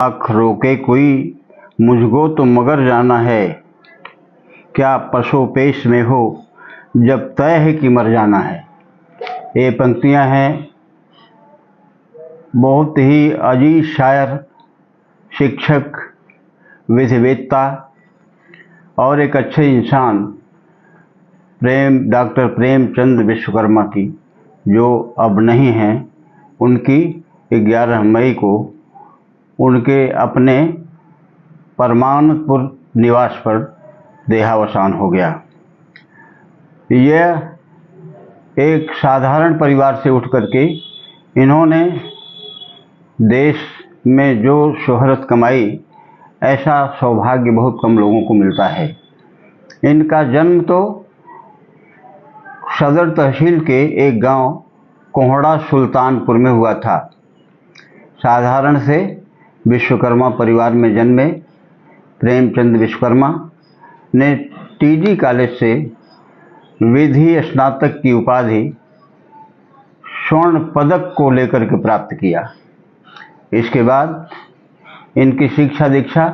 आँख रोके कोई, मुझको तो मगर जाना है। क्या पशु पेश में हो, जब तय है कि मर जाना है। ये पंक्तियाँ हैं बहुत ही अजीज शायर, शिक्षक, विधिवेत्ता और एक अच्छे इंसान डॉक्टर प्रेमचंद विश्वकर्मा की, जो अब नहीं हैं। उनकी 11 मई को उनके अपने परमानंदपुर निवास पर देहावसान हो गया। यह एक साधारण परिवार से उठ करके इन्होंने देश में जो शोहरत कमाई, ऐसा सौभाग्य बहुत कम लोगों को मिलता है। इनका जन्म तो सदर तहसील के एक गांव कोहड़ा सुल्तानपुर में हुआ था। साधारण से विश्वकर्मा परिवार में जन्मे प्रेमचंद विश्वकर्मा ने टीजी कॉलेज से विधि स्नातक की उपाधि स्वर्ण पदक को लेकर के प्राप्त किया। इसके बाद इनकी शिक्षा दीक्षा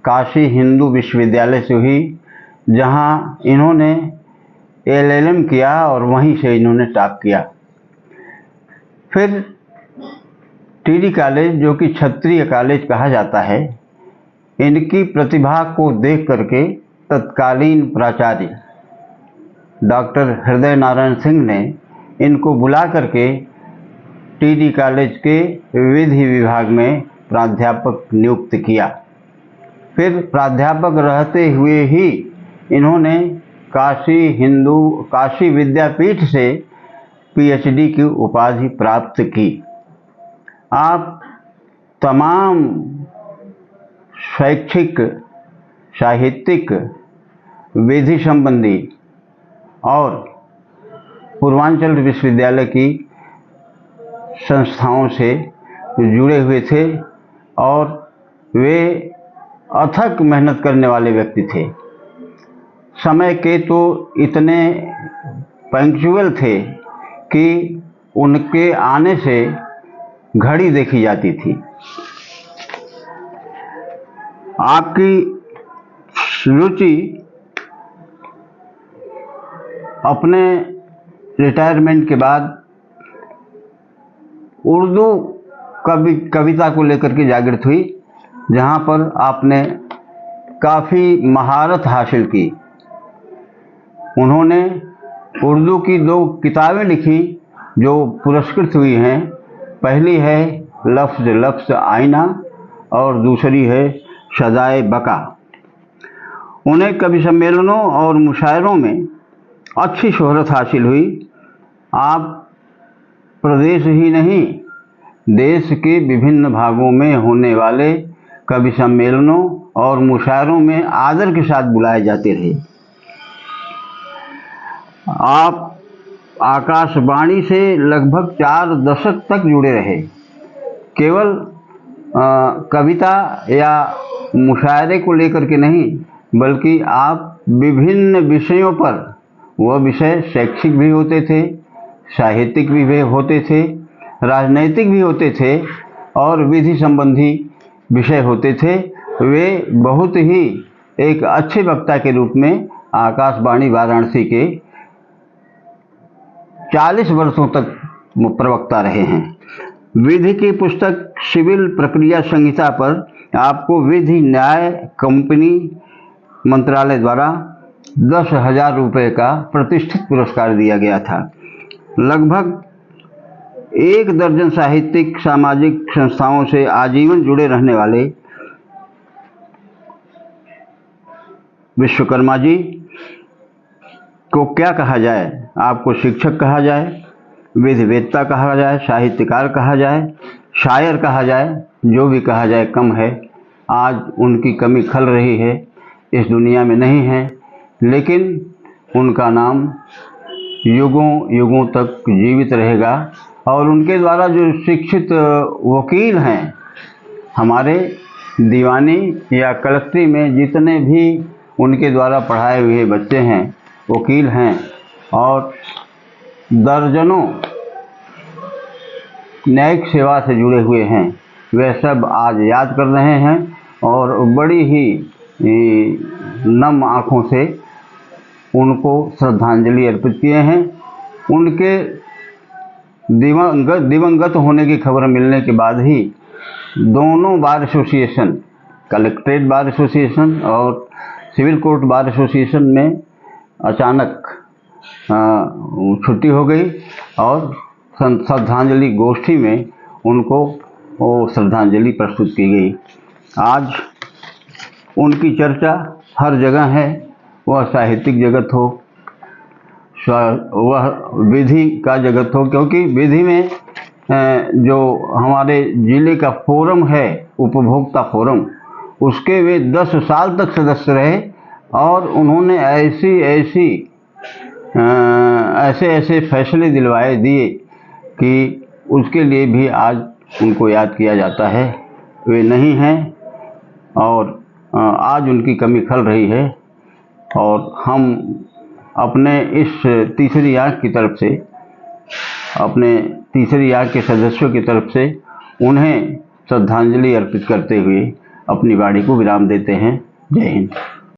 काशी हिंदू विश्वविद्यालय से हुई, जहां इन्होंने LLM किया और वहीं से इन्होंने टॉप किया। फिर टीडी कॉलेज, जो कि क्षत्रिय कॉलेज कहा जाता है, इनकी प्रतिभा को देख करके तत्कालीन प्राचार्य डॉक्टर हृदय नारायण सिंह ने इनको बुला करके टीडी कॉलेज के विधि विभाग में प्राध्यापक नियुक्त किया। फिर प्राध्यापक रहते हुए ही इन्होंने काशी विद्यापीठ से PhD की उपाधि प्राप्त की। आप तमाम शैक्षिक, साहित्यिक, विधि संबंधी और पूर्वांचल विश्वविद्यालय की संस्थाओं से जुड़े हुए थे और वे अथक मेहनत करने वाले व्यक्ति थे। समय के तो इतने पंक्चुअल थे कि उनके आने से घड़ी देखी जाती थी। आपकी रुचि अपने रिटायरमेंट के बाद उर्दू कविता को लेकर के जागृत हुई, जहां पर आपने काफ़ी महारत हासिल की। उन्होंने उर्दू की 2 किताबें लिखी जो पुरस्कृत हुई हैं। पहली है लफ्ज़ लफ्ज़ आईना और दूसरी है सदाए बका। उन्हें कवि सम्मेलनों और मुशायरों में अच्छी शोहरत हासिल हुई। आप प्रदेश ही नहीं, देश के विभिन्न भागों में होने वाले कवि सम्मेलनों और मुशायरों में आदर के साथ बुलाए जाते रहे। आप आकाशवाणी से लगभग 4 दशक तक जुड़े रहे। केवल कविता या मुशायरे को लेकर के नहीं, बल्कि आप विभिन्न विषयों पर, वह विषय शैक्षिक भी होते थे, साहित्यिक भी होते थे, राजनैतिक भी होते थे और विधि संबंधी विषय होते थे। वे बहुत ही एक अच्छे वक्ता के रूप में आकाशवाणी वाराणसी के 40 वर्षों तक प्रवक्ता रहे हैं। विधि की पुस्तक सिविल प्रक्रिया संहिता पर आपको विधि न्याय कंपनी मंत्रालय द्वारा 10,000 रुपये का प्रतिष्ठित पुरस्कार दिया गया था। लगभग 1 दर्जन साहित्यिक सामाजिक संस्थाओं से आजीवन जुड़े रहने वाले विश्वकर्मा जी को क्या कहा जाए? आपको शिक्षक कहा जाए, विधिवेत्ता कहा जाए, साहित्यकार कहा जाए, शायर कहा जाए, जो भी कहा जाए कम है। आज उनकी कमी खल रही है, इस दुनिया में नहीं है, लेकिन उनका नाम युगों युगों तक जीवित रहेगा। और उनके द्वारा जो शिक्षित वकील हैं, हमारे दीवानी या कलेक्ट्री में जितने भी उनके द्वारा पढ़ाए हुए बच्चे हैं, वकील हैं और दर्जनों न्यायिक सेवा से जुड़े हुए हैं। वे सब आज याद कर रहे हैं और बड़ी ही नम आँखों से उनको श्रद्धांजलि अर्पित किए हैं। उनके दिवंगत होने की खबर मिलने के बाद ही दोनों bar association, collectorate bar association और सिविल कोर्ट बार एसोसिएशन में अचानक छुट्टी हो गई और श्रद्धांजलि गोष्ठी में उनको श्रद्धांजलि प्रस्तुत की गई। आज उनकी चर्चा हर जगह है, वह साहित्यिक जगत हो, वह विधि का जगत हो, क्योंकि विधि में जो हमारे ज़िले का फोरम है, उपभोक्ता फोरम, उसके वे 10 साल तक सदस्य रहे और उन्होंने ऐसे फैसले दिए कि उसके लिए भी आज उनको याद किया जाता है। वे नहीं हैं और आज उनकी कमी खल रही है और हम अपने इस तीसरी आँख की तरफ से, अपने तीसरी आँख के सदस्यों की तरफ से उन्हें श्रद्धांजलि अर्पित करते हुए अपनी वाणी को विराम देते हैं। जय हिंद।